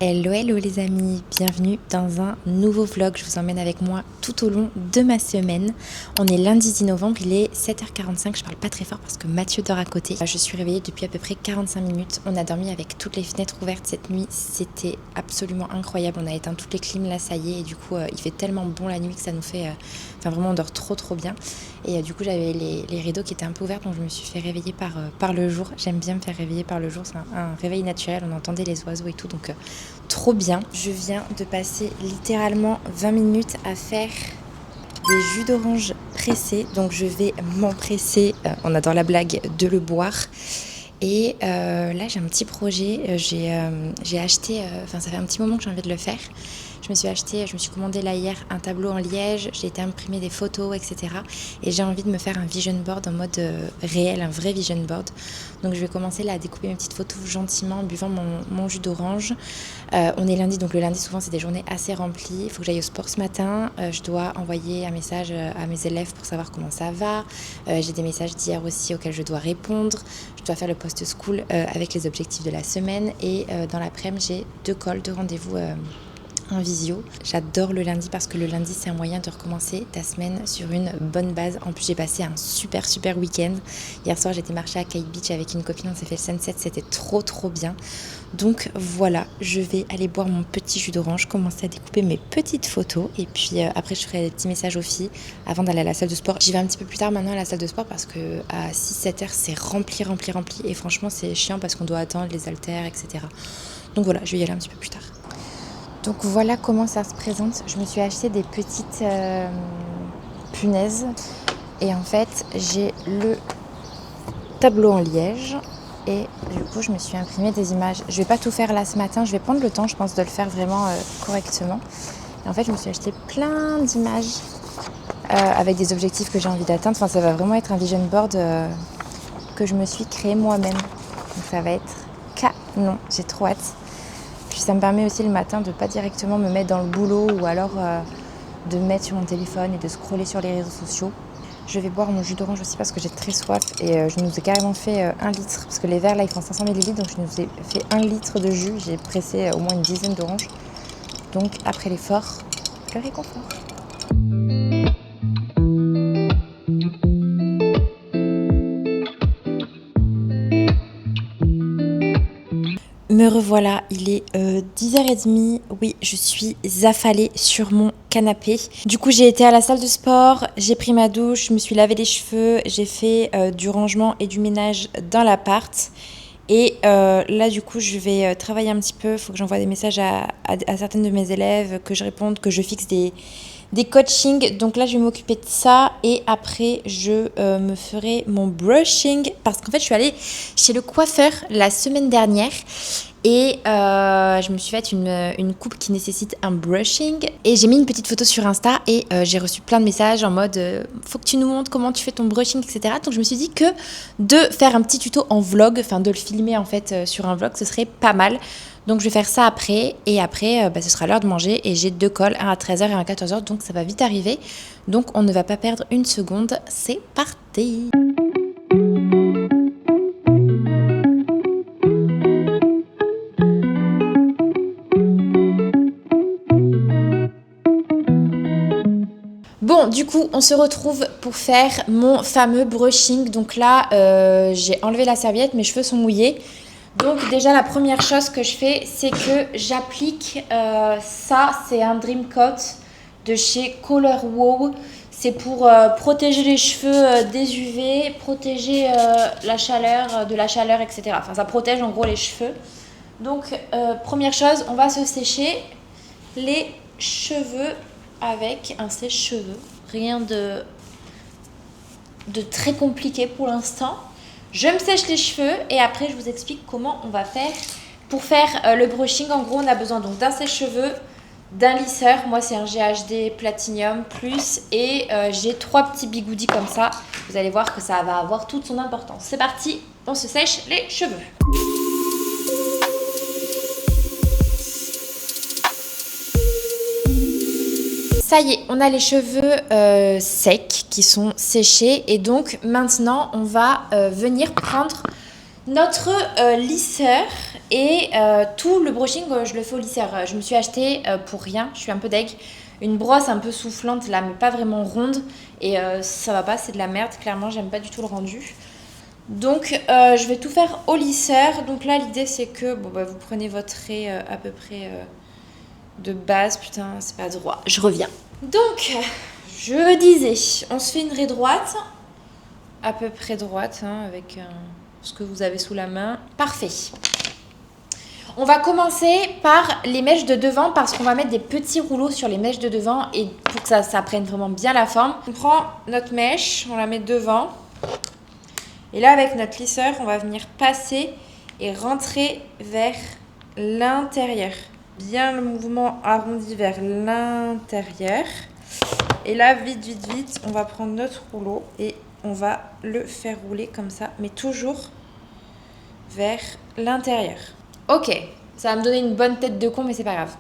Hello hello les amis, bienvenue dans un nouveau vlog. Je vous emmène avec moi tout au long de ma semaine. On est lundi 10 novembre, il est 7h45, je parle pas très fort parce que Mathieu dort à côté. Je suis réveillée depuis à peu près 45 minutes. On a dormi avec toutes les fenêtres ouvertes cette nuit, c'était absolument incroyable. On a éteint toutes les clims là, ça y est, et du coup il fait tellement bon la nuit que ça nous fait... Enfin vraiment on dort trop bien. Et du coup j'avais les rideaux qui étaient un peu ouverts, donc je me suis fait réveiller par le jour. J'aime bien me faire réveiller par le jour, c'est un réveil naturel, on entendait les oiseaux et tout, donc trop bien. Je viens de passer littéralement 20 minutes à faire des jus d'orange pressés, donc je vais m'empresser, on adore la blague, de le boire. Et là j'ai un petit projet, j'ai acheté, ça fait un petit moment que j'ai envie de le faire. Je me suis commandé là hier un tableau en liège, j'ai été imprimer des photos, etc. Et j'ai envie de me faire un vision board en mode réel, un vrai vision board. Donc je vais commencer là à découper mes petites photos gentiment en buvant mon jus d'orange. On est lundi, donc le lundi souvent c'est des journées assez remplies. Il faut que j'aille au sport ce matin, je dois envoyer un message à mes élèves pour savoir comment ça va. J'ai des messages d'hier aussi auxquels je dois répondre. Je dois faire le post-school avec les objectifs de la semaine. Et dans l'après-midi j'ai 2 calls, 2 rendez-vous en visio. J'adore le lundi parce que le lundi c'est un moyen de recommencer ta semaine sur une bonne base. En plus j'ai passé un super week-end. Hier soir j'étais marcher à Kite Beach avec une copine, on s'est fait le sunset, c'était trop bien. Donc voilà, je vais aller boire mon petit jus d'orange, commencer à découper mes petites photos et puis après je ferai des petits messages aux filles avant d'aller à la salle de sport. J'y vais un petit peu plus tard maintenant à la salle de sport parce que à 6-7 heures c'est rempli et franchement c'est chiant parce qu'on doit attendre les haltères, etc. Donc voilà, je vais y aller un petit peu plus tard. Donc voilà comment ça se présente. Je me suis acheté des petites punaises et en fait j'ai le tableau en liège et du coup je me suis imprimé des images. Je vais pas tout faire là ce matin, je vais prendre le temps je pense de le faire vraiment correctement. Et en fait je me suis acheté plein d'images avec des objectifs que j'ai envie d'atteindre. Enfin ça va vraiment être un vision board que je me suis créé moi-même. Donc ça va être canon, j'ai trop hâte. Puis ça me permet aussi le matin de ne pas directement me mettre dans le boulot ou alors de me mettre sur mon téléphone et de scroller sur les réseaux sociaux. Je vais boire mon jus d'orange aussi parce que j'ai très soif et je nous ai carrément fait 1 litre parce que les verres là ils font 500 ml donc je nous ai fait 1 litre de jus. J'ai pressé au moins une dizaine d'oranges. Donc après l'effort, le réconfort. Me revoilà, il est 10h30, oui je suis affalée sur mon canapé. Du coup j'ai été à la salle de sport, j'ai pris ma douche, je me suis lavé les cheveux, j'ai fait du rangement et du ménage dans l'appart. Et là du coup je vais travailler un petit peu, il faut que j'envoie des messages à certaines de mes élèves, que je réponde, que je fixe des coachings. Donc là je vais m'occuper de ça et après je me ferai mon brushing parce qu'en fait je suis allée chez le coiffeur la semaine dernière et je me suis fait une coupe qui nécessite un brushing et j'ai mis une petite photo sur Insta et j'ai reçu plein de messages en mode faut que tu nous montres comment tu fais ton brushing, etc. Donc je me suis dit que de faire un petit tuto en vlog, enfin de le filmer en fait sur un vlog, ce serait pas mal. Donc je vais faire ça après et après ce sera l'heure de manger et j'ai 2 calls, un à 13h et un à 14h, donc ça va vite arriver. Donc on ne va pas perdre une seconde, c'est parti. Bon, du coup, on se retrouve pour faire mon fameux brushing. Donc là, j'ai enlevé la serviette, mes cheveux sont mouillés. Donc déjà, la première chose que je fais, c'est que j'applique ça. C'est un Dream Coat de chez Color Wow. C'est pour protéger les cheveux des UV, protéger la chaleur, de la chaleur, etc. Enfin, ça protège en gros les cheveux. Donc, première chose, on va se sécher les cheveux avec un sèche-cheveux. Rien de très compliqué pour l'instant. Je me sèche les cheveux et après je vous explique comment on va faire. Pour faire le brushing, en gros on a besoin donc d'un sèche-cheveux, d'un lisseur. Moi c'est un GHD Platinum Plus et j'ai 3 petits bigoudis comme ça. Vous allez voir que ça va avoir toute son importance. C'est parti, on se sèche les cheveux. Ça y est, on a les cheveux secs qui sont séchés et donc maintenant on va venir prendre notre lisseur Et tout le brushing, je le fais au lisseur. Je me suis acheté pour rien, je suis un peu deg, une brosse un peu soufflante là, mais pas vraiment ronde. Et ça va pas, c'est de la merde, clairement, j'aime pas du tout le rendu. Donc je vais tout faire au lisseur. Donc là, l'idée c'est que bon, bah, vous prenez votre raie à peu près de base. Putain, c'est pas droit, je reviens. Donc, je disais, on se fait une raie droite, à peu près droite, hein, avec ce que vous avez sous la main. Parfait. On va commencer par les mèches de devant parce qu'on va mettre des petits rouleaux sur les mèches de devant et pour que ça prenne vraiment bien la forme. On prend notre mèche, on la met devant. Et là, avec notre lisseur, on va venir passer et rentrer vers l'intérieur. Bien le mouvement arrondi vers l'intérieur. Et là, vite, vite, vite, on va prendre notre rouleau et on va le faire rouler comme ça, mais toujours vers l'intérieur. Ok, ça va me donner une bonne tête de con, mais c'est pas grave.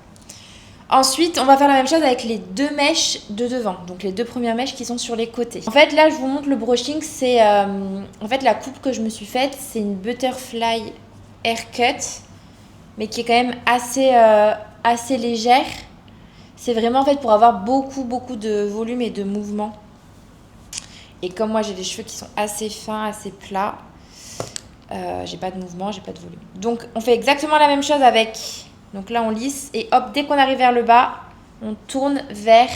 Ensuite, on va faire la même chose avec les deux mèches de devant, donc les deux premières mèches qui sont sur les côtés. En fait, là, je vous montre le brushing, c'est... en fait, la coupe que je me suis faite, c'est une butterfly haircut, mais qui est quand même assez légère. C'est vraiment en fait pour avoir beaucoup de volume et de mouvement. Et comme moi, j'ai des cheveux qui sont assez fins, assez plats, j'ai pas de mouvement, j'ai pas de volume. Donc, on fait exactement la même chose avec... Donc là, on lisse et hop, dès qu'on arrive vers le bas, on tourne vers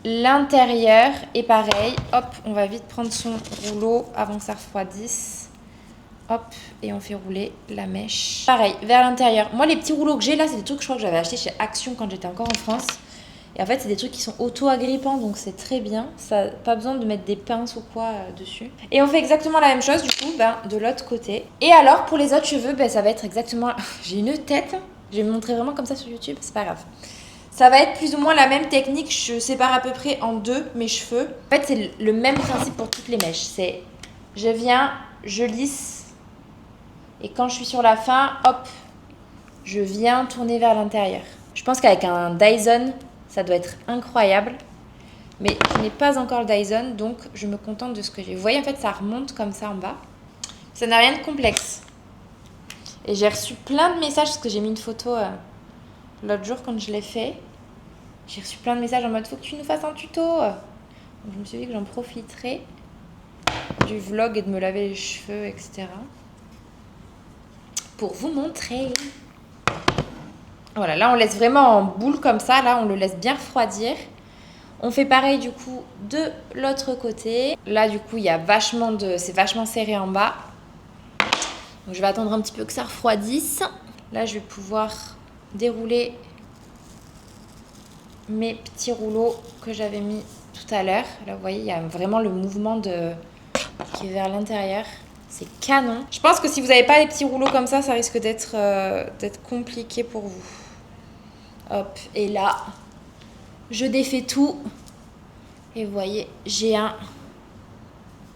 l'intérieur. Et pareil, hop, on va vite prendre son rouleau avant que ça refroidisse. Hop, et on fait rouler la mèche. Pareil, vers l'intérieur. Moi, les petits rouleaux que j'ai là, c'est des trucs que je crois que j'avais acheté chez Action quand j'étais encore en France. Et en fait, c'est des trucs qui sont auto-agrippants, donc c'est très bien. Ça, pas besoin de mettre des pinces ou quoi dessus. Et on fait exactement la même chose, du coup, de l'autre côté. Et alors, pour les autres cheveux, ça va être exactement... J'ai une tête, je vais me montrer vraiment comme ça sur YouTube, c'est pas grave. Ça va être plus ou moins la même technique, je sépare à peu près en deux mes cheveux. En fait, c'est le même principe pour toutes les mèches. C'est, je viens, je lisse, et quand je suis sur la fin, hop, je viens tourner vers l'intérieur. Je pense qu'avec un Dyson... ça doit être incroyable. Mais je n'ai pas encore le Dyson, donc je me contente de ce que j'ai. Vous voyez, en fait, ça remonte comme ça en bas. Ça n'a rien de complexe. Et j'ai reçu plein de messages, parce que j'ai mis une photo l'autre jour quand je l'ai fait. J'ai reçu plein de messages en mode « faut que tu nous fasses un tuto ». Donc je me suis dit que j'en profiterais du vlog et de me laver les cheveux, etc. Pour vous montrer. Voilà, là on laisse vraiment en boule comme ça, là on le laisse bien refroidir. On fait pareil du coup de l'autre côté. Là du coup il y a c'est vachement serré en bas. Donc je vais attendre un petit peu que ça refroidisse. Là je vais pouvoir dérouler mes petits rouleaux que j'avais mis tout à l'heure. Là vous voyez il y a vraiment le mouvement qui est vers l'intérieur. C'est canon. Je pense que si vous n'avez pas les petits rouleaux comme ça risque d'être compliqué pour vous. Hop, et là, je défais tout. Et vous voyez, j'ai un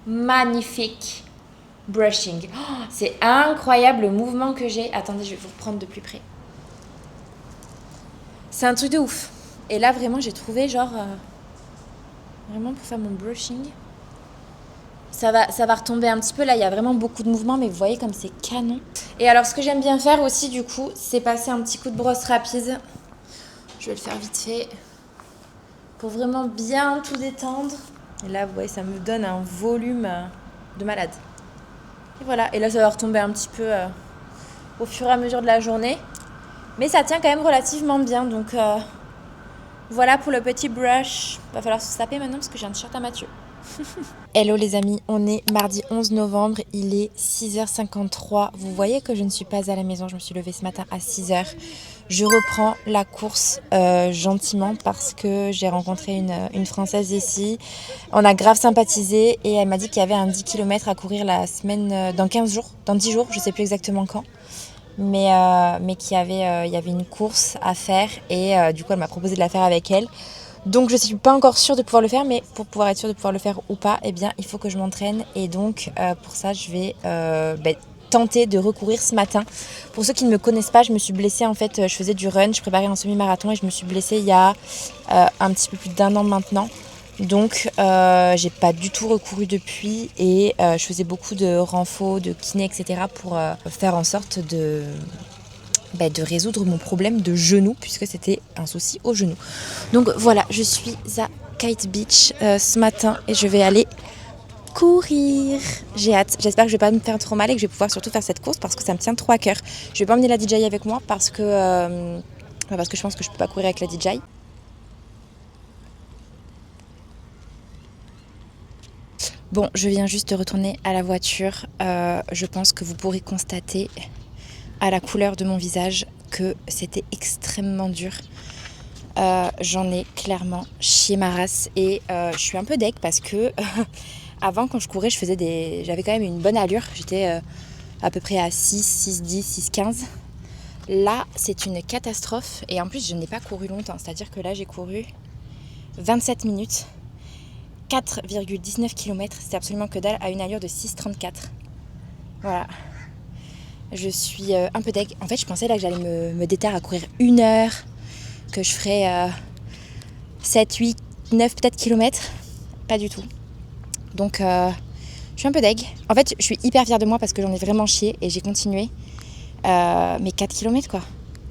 magnifique brushing. Oh, c'est incroyable le mouvement que j'ai. Attendez, je vais vous reprendre de plus près. C'est un truc de ouf. Et là, vraiment, j'ai trouvé genre... vraiment pour faire mon brushing. Ça va retomber un petit peu. Là, il y a vraiment beaucoup de mouvement, mais vous voyez comme c'est canon. Et alors, ce que j'aime bien faire aussi, du coup, c'est passer un petit coup de brosse rapide. Je vais le faire vite fait pour vraiment bien tout détendre. Et là, vous voyez, ça me donne un volume de malade. Et voilà. Et là, ça va retomber un petit peu au fur et à mesure de la journée. Mais ça tient quand même relativement bien. Donc, voilà pour le petit brush. Va falloir se taper maintenant parce que j'ai un t-shirt à Mathieu. Hello les amis, on est mardi 11 novembre, il est 6h53. Vous voyez que je ne suis pas à la maison, je me suis levée ce matin à 6h. Je reprends la course gentiment parce que j'ai rencontré une Française ici. On a grave sympathisé et elle m'a dit qu'il y avait un 10 km à courir la semaine, dans 15 jours, dans 10 jours, je ne sais plus exactement quand. Mais qu'il y avait une course à faire et du coup elle m'a proposé de la faire avec elle. Donc je ne suis pas encore sûre de pouvoir le faire, mais pour pouvoir être sûre de pouvoir le faire ou pas, eh bien il faut que je m'entraîne. Et donc pour ça je vais tenter de recourir ce matin. Pour ceux qui ne me connaissent pas, je me suis blessée en fait, je faisais du run, je préparais un semi-marathon et je me suis blessée il y a un petit peu plus d'1 an maintenant. Donc j'ai pas du tout recouru depuis et je faisais beaucoup de renfo, de kiné, etc. pour faire en sorte de résoudre mon problème de genou puisque c'était un souci au genou. Donc voilà, je suis à Kite Beach ce matin et je vais aller courir. J'ai hâte, j'espère que je vais pas me faire trop mal et que je vais pouvoir surtout faire cette course parce que ça me tient trop à cœur. Je vais pas emmener la DJI avec moi parce que je pense que je peux pas courir avec la DJI. Bon, je viens juste de retourner à la voiture. Je pense que vous pourrez constater à la couleur de mon visage que c'était extrêmement dur. J'en ai clairement chié ma race et je suis un peu deg parce que avant quand je courais j'avais quand même une bonne allure. J'étais à peu près à 6, 6,10, 6,15. Là c'est une catastrophe et en plus je n'ai pas couru longtemps. C'est-à-dire que là j'ai couru 27 minutes. 4,19 km, c'est absolument que dalle, à une allure de 6,34. Voilà. Je suis un peu deg. En fait, je pensais là que j'allais me déterre à courir 1 heure, que je ferais 7, 8, 9 peut-être kilomètres. Pas du tout. Donc, je suis un peu deg. En fait, je suis hyper fière de moi parce que j'en ai vraiment chié et j'ai continué. Mais 4 km quoi.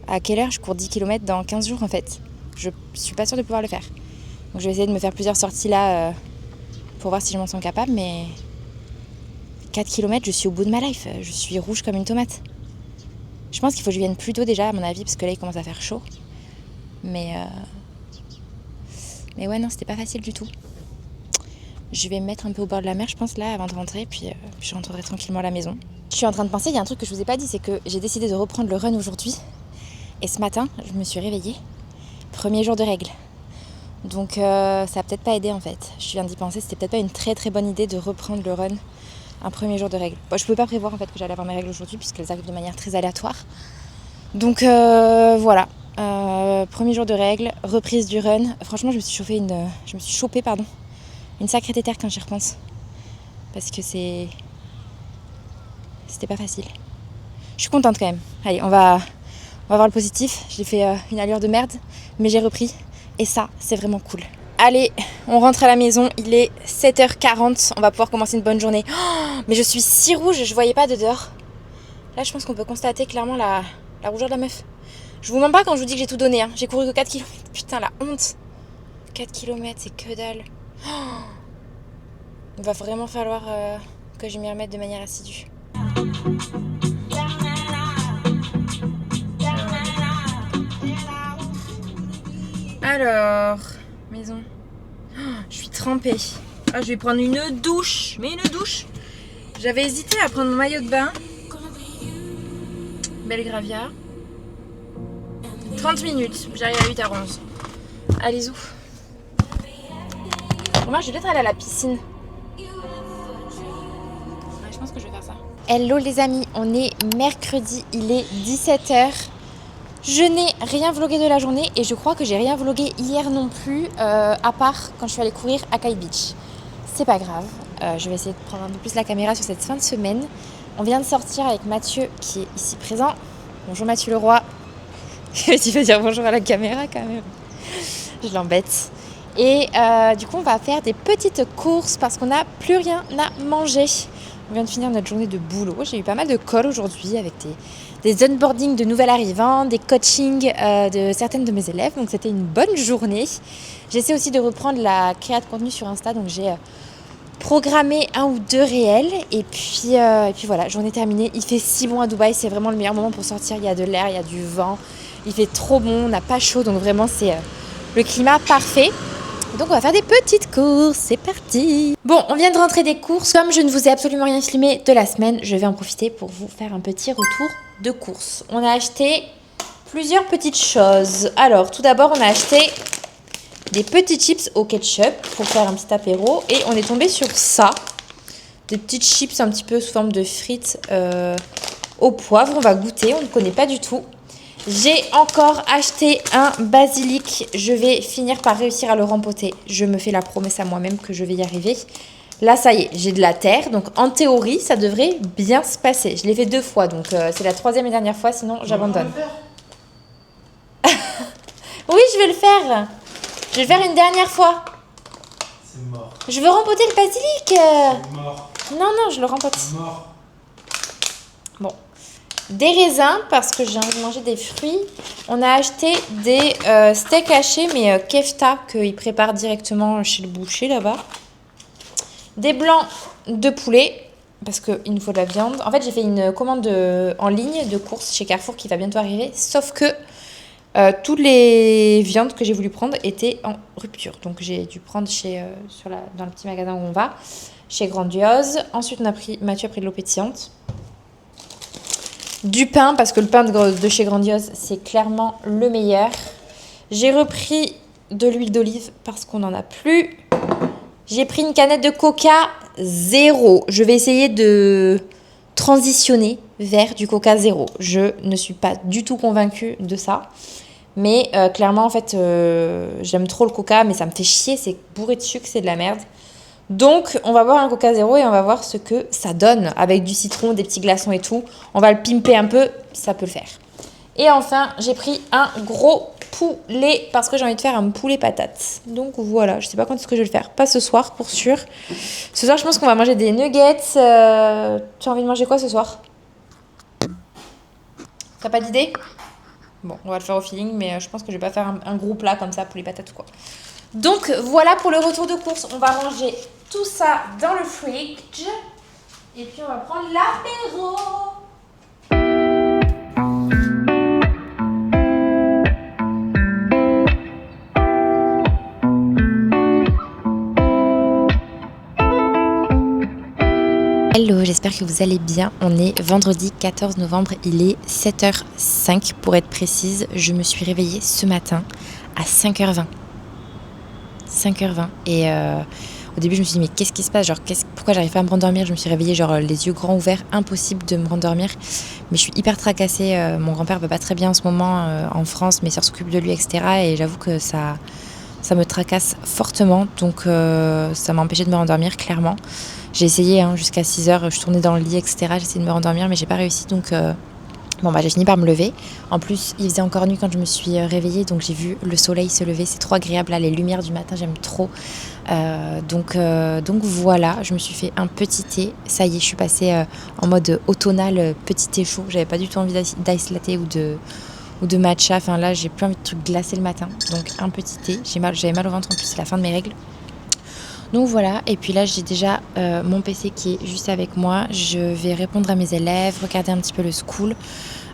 À quelle heure je cours 10 km dans 15 jours en fait? Je suis pas sûre de pouvoir le faire. Donc, je vais essayer de me faire plusieurs sorties là pour voir si je m'en sens capable, mais 4 km, je suis au bout de ma life. Je suis rouge comme une tomate. Je pense qu'il faut que je vienne plus tôt déjà, à mon avis, parce que là, il commence à faire chaud. Mais ouais, non, c'était pas facile du tout. Je vais me mettre un peu au bord de la mer, je pense, là, avant de rentrer, puis je rentrerai tranquillement à la maison. Je suis en train de penser, il y a un truc que je vous ai pas dit, c'est que j'ai décidé de reprendre le run aujourd'hui. Et ce matin, je me suis réveillée. Premier jour de règles. Donc ça a peut-être pas aidé en fait. Je viens d'y penser, c'était peut-être pas une très très bonne idée de reprendre le run un premier jour de règles. Bon, je pouvais pas prévoir en fait que j'allais avoir mes règles aujourd'hui puisqu'elles arrivent de manière très aléatoire. Donc voilà. Premier jour de règles, reprise du run. Franchement je me suis chopé une sacrée tétère quand j'y repense. Parce que c'était pas facile. Je suis contente quand même. Allez, on va voir le positif. J'ai fait une allure de merde, mais j'ai repris. Et ça, c'est vraiment cool. Allez, on rentre à la maison. Il est 7h40. On va pouvoir commencer une bonne journée. Oh, mais je suis si rouge, je voyais pas de dehors. Là, je pense qu'on peut constater clairement la rougeur de la meuf. Je vous mens pas quand je vous dis que j'ai tout donné. Hein. J'ai couru que 4 km. Putain, la honte. 4 km, c'est que dalle. Oh, il va vraiment falloir que je m'y remette de manière assidue. Alors, maison. Oh, je suis trempée. Ah, je vais prendre une douche. Mais une douche. J'avais hésité à prendre mon maillot de bain. Belgravia. 30 minutes. J'arrive à 8h11. Allez-y. Moi, je vais peut-être aller à la piscine. Ouais, je pense que je vais faire ça. Hello les amis, on est mercredi, il est 17h. Je n'ai rien vlogué de la journée et je crois que j'ai rien vlogué hier non plus, à part quand je suis allée courir à Kite Beach. C'est pas grave, je vais essayer de prendre un peu plus la caméra sur cette fin de semaine. On vient de sortir avec Mathieu qui est ici présent. Bonjour Mathieu Leroy. Tu veux dire bonjour à la caméra quand même. Je l'embête. Et du coup on va faire des petites courses parce qu'on n'a plus rien à manger. On vient de finir notre journée de boulot. J'ai eu pas mal de calls aujourd'hui avec des onboardings de nouvelles arrivantes, des coachings de certaines de mes élèves. Donc c'était une bonne journée. J'essaie aussi de reprendre la création de contenu sur Insta. Donc j'ai programmé 1 ou 2 réels. Et puis voilà, journée terminée. Il fait si bon à Dubaï. C'est vraiment le meilleur moment pour sortir. Il y a de l'air, il y a du vent. Il fait trop bon, on n'a pas chaud. Donc vraiment c'est le climat parfait. Donc on va faire des petites courses, c'est parti. Bon, on vient de rentrer des courses. Comme je ne vous ai absolument rien filmé de la semaine, je vais en profiter pour vous faire un petit retour de courses. On a acheté plusieurs petites choses. Alors, tout d'abord, on a acheté des petits chips au ketchup pour faire un petit apéro. Et on est tombé sur ça. Des petites chips un petit peu sous forme de frites au poivre. On va goûter, on ne connaît pas du tout. J'ai encore acheté un basilic. Je vais finir par réussir à le rempoter. Je me fais la promesse à moi-même que je vais y arriver. Là, ça y est, j'ai de la terre. Donc, en théorie, ça devrait bien se passer. Je l'ai fait 2 fois. Donc, c'est la 3e et dernière fois. Sinon, j'abandonne. Oui, je vais le faire. Je vais le faire une dernière fois. Je veux rempoter le basilic. Mort. Non, je le rempote. Mort. Bon. Des raisins, parce que j'ai envie de manger des fruits. On a acheté des steaks hachés, mais kefta, qu'ils préparent directement chez le boucher, là-bas. Des blancs de poulet, parce qu'il nous faut de la viande. En fait, j'ai fait une commande en ligne de courses chez Carrefour qui va bientôt arriver, sauf que toutes les viandes que j'ai voulu prendre étaient en rupture. Donc, j'ai dû prendre dans le petit magasin où on va, chez Grandiose. Ensuite, Mathieu a pris de l'eau pétillante. Du pain, parce que le pain de chez Grandiose, c'est clairement le meilleur. J'ai repris de l'huile d'olive parce qu'on n'en a plus. J'ai pris une canette de coca 0. Je vais essayer de transitionner vers du coca 0. Je ne suis pas du tout convaincue de ça. Mais clairement, en fait, j'aime trop le coca, mais ça me fait chier. C'est bourré de sucre, c'est de la merde. Donc, on va boire un coca 0 et on va voir ce que ça donne avec du citron, des petits glaçons et tout. On va le pimper un peu, ça peut le faire. Et enfin, j'ai pris un gros poulet parce que j'ai envie de faire un poulet patate. Donc voilà, je sais pas quand est-ce que je vais le faire. Pas ce soir, pour sûr. Ce soir, je pense qu'on va manger des nuggets. Tu as envie de manger quoi ce soir? T'as pas d'idée? Bon, on va le faire au feeling, mais je pense que je vais pas faire un gros plat comme ça, poulet patate ou quoi. Donc voilà pour le retour de course. On va ranger tout ça dans le fridge. Et puis on va prendre l'apéro. Hello, j'espère que vous allez bien. On est vendredi 14 novembre, il est 7h05 pour être précise. Je me suis réveillée ce matin à 5h20. 5h20 et au début je me suis dit mais qu'est-ce qui se passe, pourquoi j'arrive pas à me rendormir, je me suis réveillée les yeux grands ouverts, impossible de me rendormir, mais je suis hyper tracassée, mon grand-père va pas très bien en ce moment en France, mes soeurs s'occupent de lui etc. et j'avoue que ça me tracasse fortement, donc ça m'a empêché de me rendormir clairement. J'ai essayé jusqu'à 6h, je tournais dans le lit etc, j'ai essayé de me rendormir mais j'ai pas réussi, donc j'ai fini par me lever. En plus, il faisait encore nuit quand je me suis réveillée, donc j'ai vu le soleil se lever. C'est trop agréable, là, les lumières du matin, j'aime trop. Donc voilà, je me suis fait un petit thé. Ça y est, je suis passée en mode automnal, petit thé chaud. J'avais pas du tout envie d'ice latte ou de matcha. Enfin là, j'ai plus envie de trucs glacés le matin. Donc un petit thé. J'avais mal au ventre, en plus, c'est la fin de mes règles. Donc voilà, et puis là j'ai déjà mon PC qui est juste avec moi. Je vais répondre à mes élèves, regarder un petit peu le school.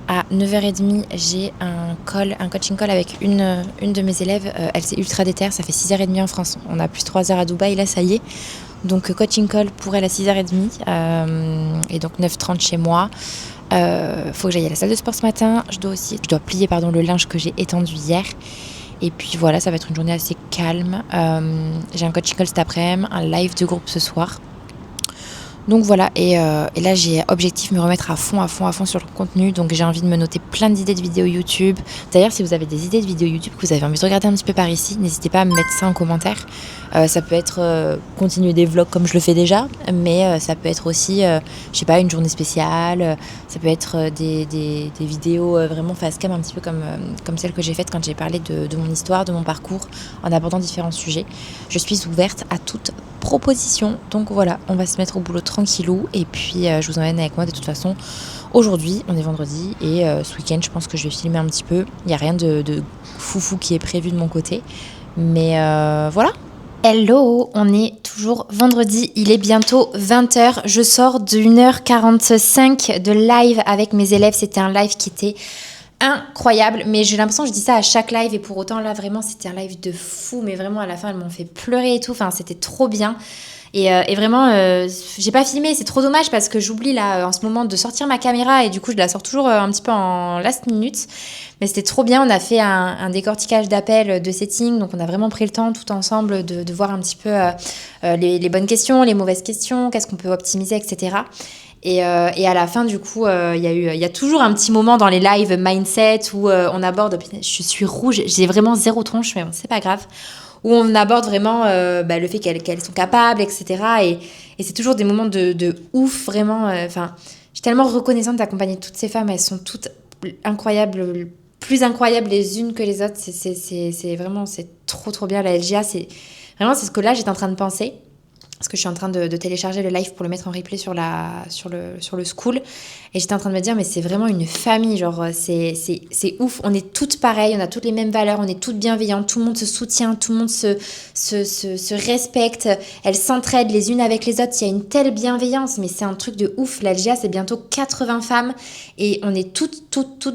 À 9h30, j'ai un coaching call avec une de mes élèves. Elle c'est ultra déter, ça fait 6h30 en France. On a plus 3 heures à Dubaï, là ça y est. Donc coaching call pour elle à 6h30 et donc 9h30 chez moi. Faut que j'aille à la salle de sport ce matin. Je dois plier le linge que j'ai étendu hier. Et puis voilà, ça va être une journée assez calme. J'ai un coaching call cet après-midi, un live de groupe ce soir. Donc voilà, et là j'ai objectif me remettre à fond sur le contenu. Donc j'ai envie de me noter plein d'idées de vidéos YouTube. D'ailleurs, si vous avez des idées de vidéos YouTube que vous avez envie de regarder un petit peu par ici, n'hésitez pas à me mettre ça en commentaire. Ça peut être continuer des vlogs comme je le fais déjà, mais ça peut être aussi, une journée spéciale. Ça peut être des vidéos vraiment face cam, un petit peu comme celle que j'ai faite quand j'ai parlé de mon histoire, de mon parcours, en abordant différents sujets. Je suis ouverte à toute proposition. Donc voilà, on va se mettre au boulot tranquillou et puis je vous emmène avec moi de toute façon. Aujourd'hui, on est vendredi et ce week-end, je pense que je vais filmer un petit peu. Il n'y a rien de foufou qui est prévu de mon côté. Mais voilà. Hello, on est toujours vendredi, il est bientôt 20h. Je sors de 1h45 de live avec mes élèves. C'était un live qui était incroyable, mais j'ai l'impression que je dis ça à chaque live et pour autant là vraiment c'était un live de fou, mais vraiment à la fin elles m'ont fait pleurer et tout, enfin c'était trop bien et vraiment j'ai pas filmé, c'est trop dommage parce que j'oublie là en ce moment de sortir ma caméra et du coup je la sors toujours un petit peu en last minute, mais c'était trop bien. On a fait un décortiquage d'appels, de setting, donc on a vraiment pris le temps tout ensemble de voir un petit peu les bonnes questions, les mauvaises questions, qu'est-ce qu'on peut optimiser, etc. Et à la fin, du coup, il y a toujours un petit moment dans les lives mindset où on aborde... Je suis rouge, j'ai vraiment zéro tronche, mais bon, c'est pas grave. Où on aborde vraiment le fait qu'elles sont capables, etc. Et c'est toujours des moments de ouf, vraiment. Je suis tellement reconnaissante d'accompagner toutes ces femmes. Elles sont toutes incroyables, plus incroyables les unes que les autres. C'est vraiment, c'est trop, trop bien. La LGA, c'est ce que là, j'étais en train de penser. parce que je suis en train de télécharger le live pour le mettre en replay sur le school. Et j'étais en train de me dire, mais c'est vraiment une famille, genre, c'est ouf. On est toutes pareilles, on a toutes les mêmes valeurs, on est toutes bienveillantes, tout le monde se soutient, tout le monde se respecte. Elles s'entraident les unes avec les autres. Il y a une telle bienveillance, mais c'est un truc de ouf. La LGA, c'est bientôt 80 femmes et on est toutes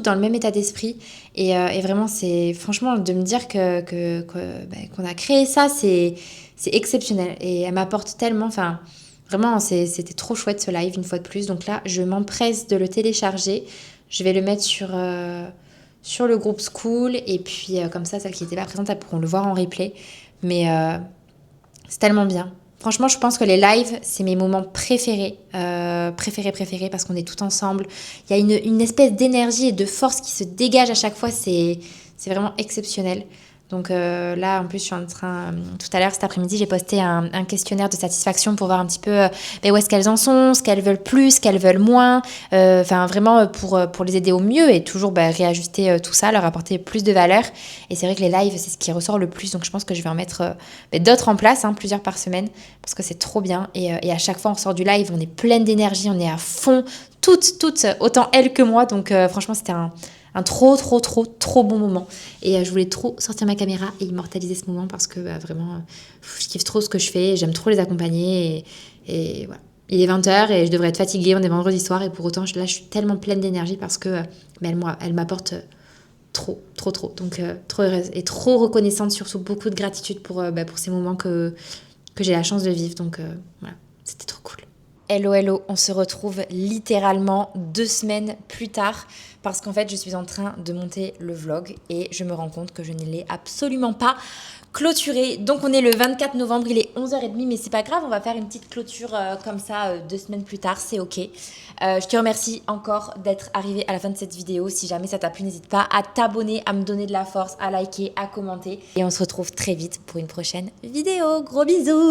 dans le même état d'esprit. Et vraiment, c'est franchement de me dire qu'on a créé ça, c'est exceptionnel et elle m'apporte tellement, enfin vraiment c'était trop chouette ce live une fois de plus. Donc là je m'empresse de le télécharger, je vais le mettre sur le groupe School et puis comme ça celles qui n'étaient pas présentes elles pourront le voir en replay. Mais c'est tellement bien. Franchement, je pense que les lives, c'est mes moments préférés, préférés, parce qu'on est tout ensemble. Il y a une espèce d'énergie et de force qui se dégage à chaque fois, c'est vraiment exceptionnel. Donc là, en plus, je suis en train... tout à l'heure, cet après-midi, j'ai posté un questionnaire de satisfaction pour voir un petit peu où est-ce qu'elles en sont, ce qu'elles veulent plus, ce qu'elles veulent moins. Enfin, vraiment pour les aider au mieux et toujours réajuster tout ça, leur apporter plus de valeur. Et c'est vrai que les lives, c'est ce qui ressort le plus. Donc je pense que je vais en mettre d'autres en place, plusieurs par semaine, parce que c'est trop bien. Et à chaque fois, on sort du live, on est pleine d'énergie, on est à fond, toutes, autant elles que moi. Donc franchement, c'était un trop bon moment. Et je voulais trop sortir ma caméra et immortaliser ce moment parce que vraiment, je kiffe trop ce que je fais, j'aime trop les accompagner et voilà. Il est 20h et je devrais être fatiguée, on est vendredi soir et pour autant, là, je suis tellement pleine d'énergie parce que elle m'apporte trop. Donc, trop heureuse et trop reconnaissante, surtout beaucoup de gratitude pour ces moments que j'ai la chance de vivre. Donc, voilà, c'était trop cool. Hello, on se retrouve littéralement 2 semaines plus tard parce qu'en fait je suis en train de monter le vlog et je me rends compte que je ne l'ai absolument pas clôturé. Donc on est le 24 novembre, il est 11h30 mais c'est pas grave, on va faire une petite clôture comme ça 2 semaines plus tard, c'est ok. Je te remercie encore d'être arrivé à la fin de cette vidéo. Si jamais ça t'a plu, n'hésite pas à t'abonner, à me donner de la force, à liker, à commenter. Et on se retrouve très vite pour une prochaine vidéo. Gros bisous!